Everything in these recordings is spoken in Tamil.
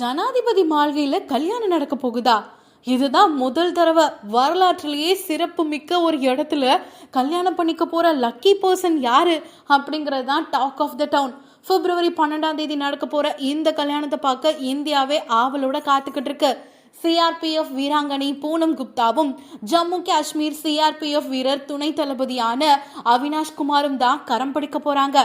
ஜனாதிபதி மாளிகையில கல்யாணம் நடக்க போகுதா? இதுதான் முதல் தடவை வரலாற்றிலேயே சிறப்பு மிக்க ஒரு இடத்துல கல்யாணம் பண்ணிக்க போற லக்கி பர்சன் யாரு அப்படிங்கிறது தான் டாக் ஆஃப் த டவுன். பிப்ரவரி 12 நடக்க போற இந்த கல்யாணத்தை பார்க்க இந்தியாவே ஆவலோட காத்துக்கிட்டு இருக்கு. சிஆர்பிஎஃப் வீராங்கனை பூனம் குப்தாவும் ஜம்மு காஷ்மீர் சிஆர்பிஎஃப் வீரர் துணை தளபதியான அவினாஷ் குமாரும் தான் கரம் பிடிக்க போறாங்க.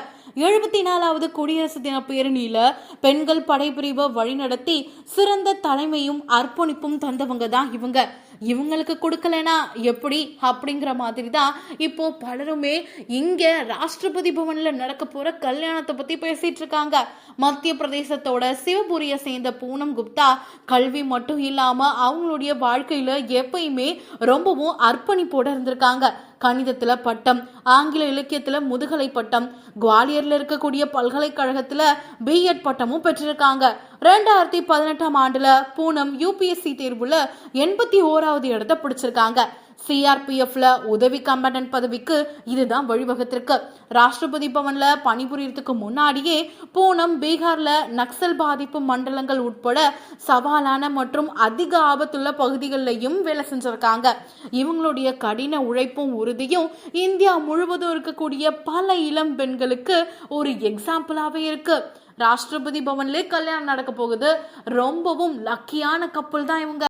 74வது குடியரசு தின பேரணியில பெண்கள் படைப்பிரிவை வழிநடத்தி சிறந்த தலைமையும் அர்ப்பணிப்பும் தந்தவங்க தான் இவங்களுக்கு கொடுக்கலனா எப்படி அப்படிங்கிற மாதிரி தான் இப்போ பலருமே இங்க ராஷ்டிரபதி பவன்ல நடக்க போற கல்யாணத்தை பத்தி பேசிட்டு இருக்காங்க. மத்திய பிரதேசத்தோட சிவபுரியை சேர்ந்த பூனம் குப்தா கல்வி மட்டும் இல்லாம அவங்களுடைய வாழ்க்கையில எப்பயுமே ரொம்பவும் அர்ப்பணிப்போட இருந்திருக்காங்க. கணிதத்துல பட்டம், ஆங்கில இலக்கியத்துல முதுகலை பட்டம், குவாலியர்ல இருக்கக்கூடிய பல்கலைக்கழகத்துல பிஎட் பட்டமும் பெற்றிருக்காங்க. 2018 ஆண்டுல பூனம் யூபிஎஸ்சி தேர்வுல 81வது இடத்தை பிடிச்சிருக்காங்க. சிஆர்பிஎஃப்ல உதவி கமாண்டன்ட் பதவிக்கு இதுதான் வழிவகுத்திருக்கு. ராஷ்டிரபதி பவன்ல பணிபுரியறதுக்கு முன்னாடியே பூனம் பீகார்ல நக்சல் பாதிப்பு மண்டலங்கள் உட்பட சவாலான மற்றும் அதிக ஆபத்துள்ள பகுதிகளிலையும் வேலை செஞ்சிருக்காங்க. இவங்களுடைய கடின உழைப்பும் உறுதியும் இந்தியா முழுவதும் இருக்கக்கூடிய பல இளம் பெண்களுக்கு ஒரு எக்ஸாம்பிளாவே இருக்கு. ராஷ்டிரபதி பவன்ல கல்யாணம் நடக்க போகுது. ரொம்பவும் லக்கியான கப்பல் தான் இவங்க.